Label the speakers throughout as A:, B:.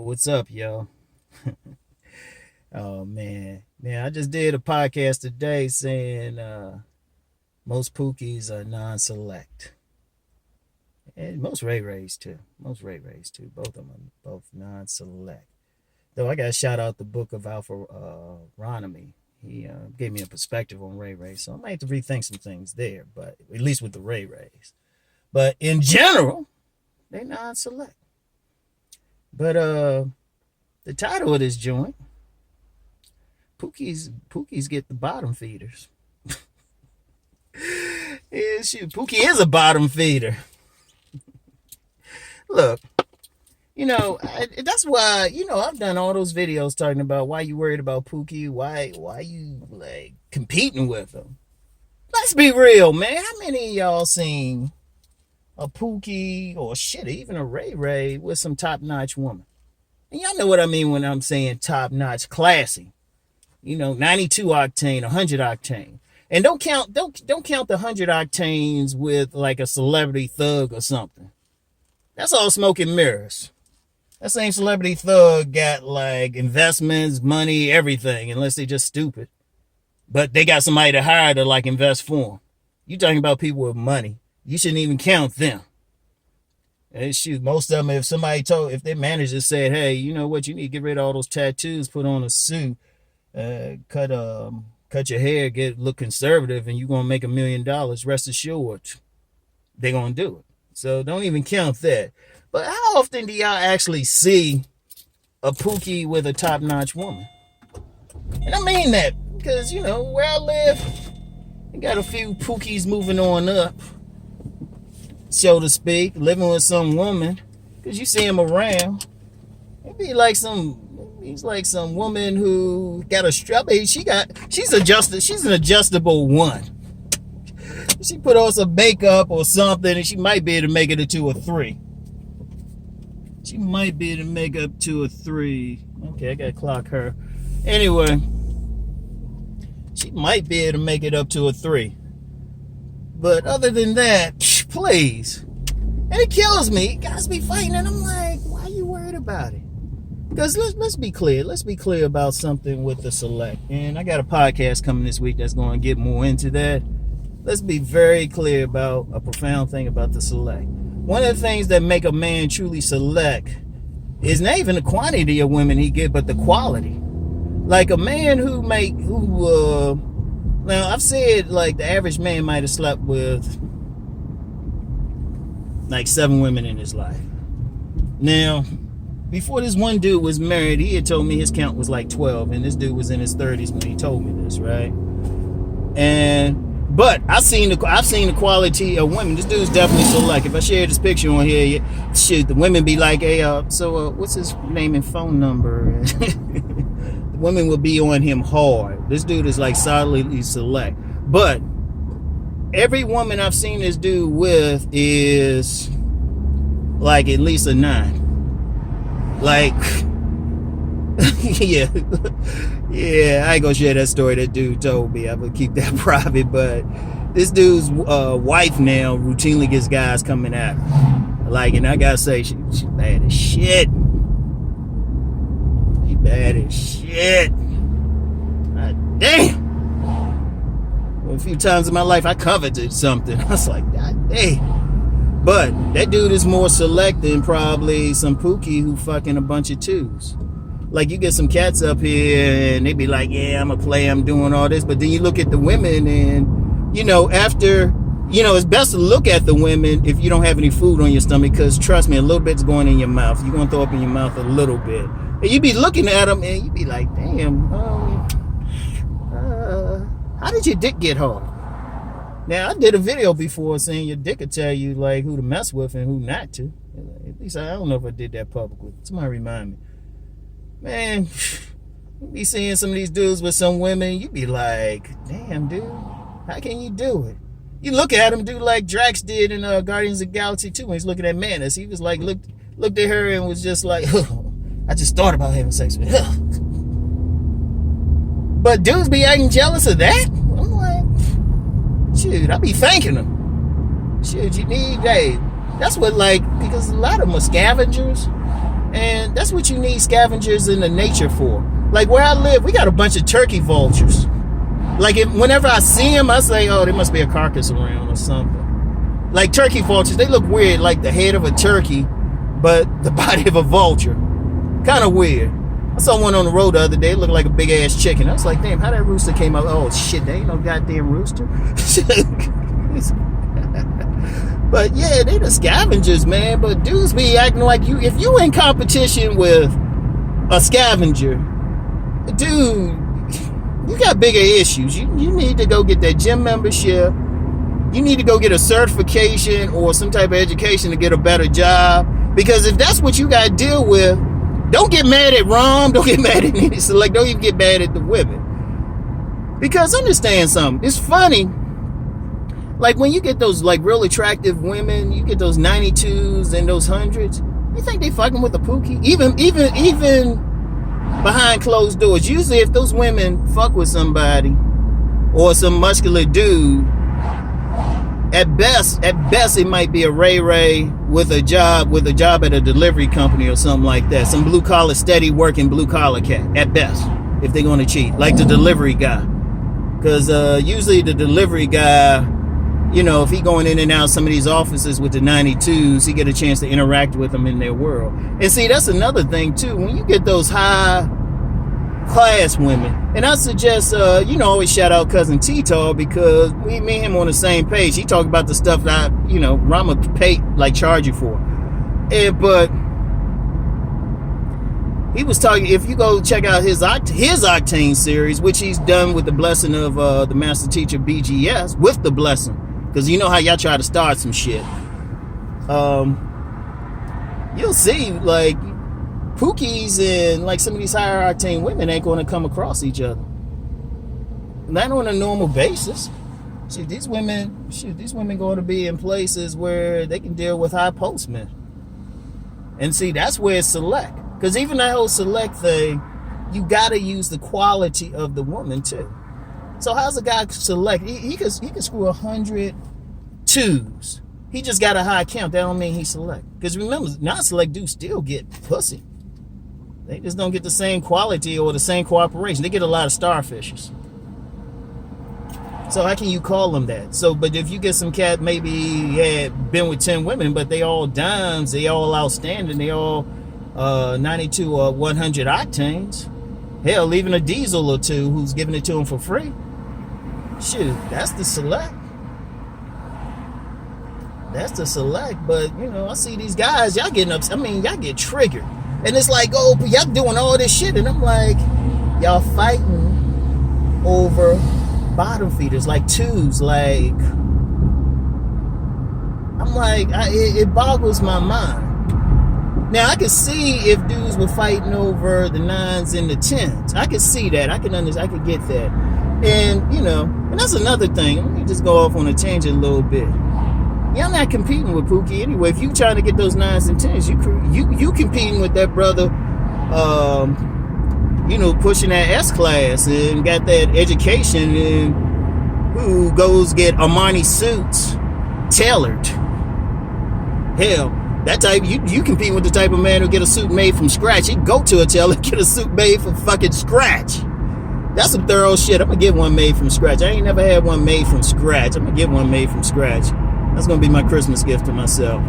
A: What's up, y'all? Oh man, I just did a podcast today saying most Pookies are non-select, and most Ray Rays too. Both of them are both non-select. Though I got to shout out the book of Alpha Ronomy. He gave me a perspective on Ray Rays, so I might have to rethink some things there. But at least with the Ray Rays. But in general, they non-select. But the title of this joint, Pookie's get the bottom feeders. Yeah, shoot, Pookie is a bottom feeder. Look, that's why, I've done all those videos talking about why you worried about Pookie, why you like competing with him. Let's be real, man. How many of y'all seen a Pookie or shit, even a Ray Ray with some top-notch woman? And y'all know what I mean when I'm saying top-notch, classy. 92 octane, 100 octane. And don't count the 100 octanes with like a celebrity thug or something. That's all smoke and mirrors. That same celebrity thug got like investments, money, everything, unless they just stupid. But they got somebody to hire to like invest for them. You talking about people with money. You shouldn't even count them. And shoot, most of them, if their manager said, hey, you know what, you need to get rid of all those tattoos, put on a suit, cut your hair, look conservative, and you're gonna make $1 million, rest assured, they're gonna do it. So don't even count that. But how often do y'all actually see a Pookie with a top-notch woman? And I mean that because, where I live, I got a few Pookies moving on up, so to speak, living with some woman, because you see him around. He's like some woman who got a strap. She's an adjustable one. She put on some makeup or something, and she might be able to make it to a 3. She might be able to make up to a 3. Okay, I gotta clock her. Anyway, she might be able to make it up to a 3. But other than that, please. And it kills me. Guys be fighting, and I'm like, why are you worried about it? Because let's be clear. Let's be clear about something with the select. And I got a podcast coming this week that's going to get more into that. Let's be very clear about a profound thing about the select. One of the things that make a man truly select is not even the quantity of women he get, but the quality. Like a man now I've said like the average man might have slept with like 7 women in his life. Now, before this one dude was married, he had told me his count was like 12, and this dude was in his 30s when he told me this, right? But I've seen the quality of women. This dude's definitely select. If I share this picture on here, shit, the women be like, hey, what's his name and phone number? The women will be on him hard. This dude is like solidly select. But every woman I've seen this dude with is like at least a 9. Like, yeah, I ain't gonna share that story that dude told me. I'm gonna keep that private. But this dude's wife now routinely gets guys coming at her. Like, and I gotta say, she bad as shit. She bad as shit. God damn. Well, a few times in my life, I coveted something. I was like, God damn. But that dude is more select than probably some Pookie who fucking a bunch of 2s. Like, you get some cats up here and they be like, yeah, I'm a player, I'm doing all this. But then you look at the women and, it's best to look at the women if you don't have any food on your stomach, because trust me, a little bit's going in your mouth. You're going to throw up in your mouth a little bit. And you be looking at them and you be like, damn, how did your dick get hard? Now, I did a video before saying your dick will tell you like who to mess with and who not to. At least I don't know if I did that publicly. Somebody remind me. Man, you be seeing some of these dudes with some women, you be like, damn, dude, how can you do it? You look at him, dude, like Drax did in Guardians of the Galaxy 2 when he's looking at Manus. He was like, looked at her and was just like, I just thought about having sex with her. But dudes be acting jealous of that? I'm like, shoot, I be thanking them. Shoot, you need, hey, that's what, like, because a lot of them are scavengers. And that's what you need scavengers in the nature for. Like where I live, we got a bunch of turkey vultures. Like whenever I see them, I say, oh, there must be a carcass around or something. Like turkey vultures, they look weird, like the head of a turkey, but the body of a vulture. Kind of weird. I saw one on the road the other day. It looked like a big ass chicken. I was like, damn, how that rooster came out? Oh shit, there ain't no goddamn rooster. But yeah, they the scavengers, man. But dudes be acting like you. If you in competition with a scavenger, dude, you got bigger issues. You need to go get that gym membership. You need to go get a certification or some type of education to get a better job. Because if that's what you got to deal with, don't get mad at Rom. Don't get mad at any select. Don't even get mad at the women. Because understand something. It's funny. Like when you get those like real attractive women, you get those 92s and those 100s. You think they fucking with a Pookie? Even behind closed doors. Usually, if those women fuck with somebody or some muscular dude, at best, it might be a Ray with a job at a delivery company or something like that. Some blue collar, steady working blue collar cat. At best, if they're gonna cheat, like the delivery guy, because usually the delivery guy, you know, if he going in and out some of these offices with the 92s, he get a chance to interact with them in their world. And see, that's another thing too. When you get those high class women, and I suggest, always shout out cousin T-Tar, because me and him on the same page. He talk about the stuff that, Rama pay, like charge you for. But he was talking, if you go check out his Octane series, which he's done with the blessing of the master teacher BGS, with the blessing. Because you know how y'all try to start some shit. You'll see, like, Pookies and, like, some of these higher octane women ain't going to come across each other. Not on a normal basis. Shit, these women going to be in places where they can deal with high postmen. And see, that's where it's select. Because even that whole select thing, you got to use the quality of the woman, too. So how's a guy select? He could screw 100 twos. He just got a high count. That don't mean he select. Because remember, non-select dudes still get pussy. They just don't get the same quality or the same cooperation. They get a lot of starfishes. So how can you call them that? So, but if you get some cat maybe had been with 10 women, but they all dimes, they all outstanding, they all 92 or 100 octanes. Hell, even a diesel or two who's giving it to him for free. Shit, that's the select. That's the select. But, I see these guys, y'all getting upset. I mean, y'all get triggered. And it's like, oh, but y'all doing all this shit. And I'm like, y'all fighting over bottom feeders, like twos. Like, I'm like, it boggles my mind. Now, I could see if dudes were fighting over the 9s and the 10s. I could see that. I could understand. I could get that. And, and that's another thing. Let me just go off on a tangent a little bit. Yeah, I'm not competing with Pookie anyway. If you trying to get those 9s and 10s, you competing with that brother, pushing that S-class and got that education and who goes get Armani suits tailored. Hell, that type, you compete with the type of man who get a suit made from scratch. He go to a tailor and get a suit made from fucking scratch. That's some thorough shit. I'm gonna get one made from scratch. I ain't never had one made from scratch. I'm gonna get one made from scratch. That's gonna be my Christmas gift to myself.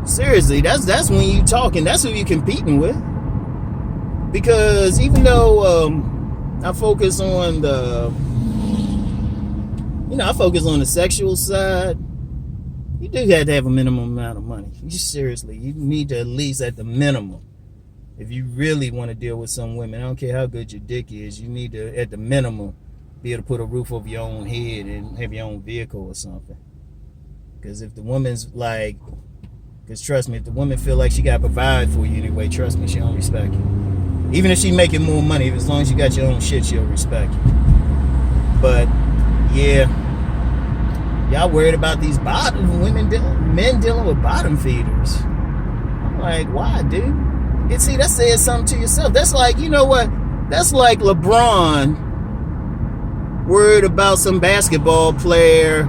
A: Seriously, that's when you talking. That's who you competing with. Because even though I focus on the sexual side, you do have to have a minimum amount of money. You need to at least at the minimum. If you really want to deal with some women, I don't care how good your dick is, you need to, at the minimum, be able to put a roof over your own head and have your own vehicle or something. Because if the woman's like, because trust me, if the woman feel like she got to provide for you anyway, trust me, she don't respect you. Even if she making more money, as long as you got your own shit, she'll respect you. But, yeah, y'all worried about these men dealing with bottom feeders. I'm like, why, dude? And see, that says something to yourself. That's like, you know what? That's like LeBron worried about some basketball player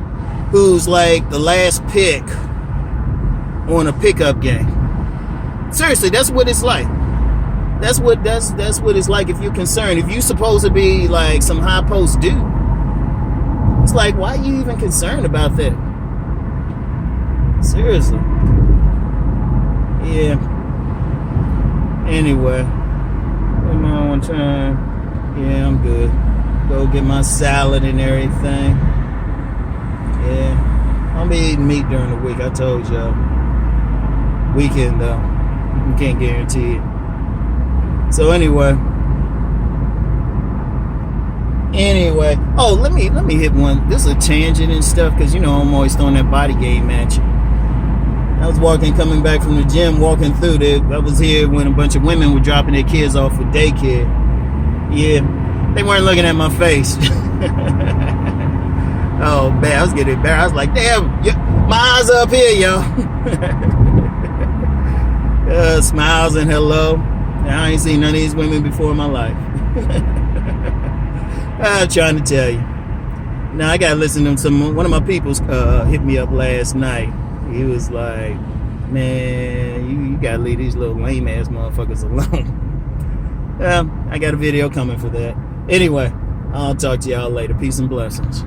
A: who's like the last pick on a pickup game. Seriously, that's what it's like. That's what it's like if you're concerned. If you're supposed to be like some high post dude, it's like, why are you even concerned about that? Seriously. Yeah. Anyway, am I on time? Yeah, I'm good. Go get my salad and everything. Yeah. I'll be eating meat during the week. I told y'all. Weekend though. You can't guarantee it. So anyway. Oh, let me hit one. This is a tangent and stuff, because you know I'm always throwing that body game at you. I was coming back from the gym, walking through there. I was here when a bunch of women were dropping their kids off for daycare. Yeah, they weren't looking at my face. Oh man, I was getting embarrassed. I was like, damn, my eyes are up here, yo. Smiles and hello. I ain't seen none of these women before in my life. I'm trying to tell you. Now I gotta listen to one of my peoples hit me up last night. He was like, man, you gotta leave these little lame ass motherfuckers alone. I got a video coming for that. Anyway, I'll talk to y'all later. Peace and blessings.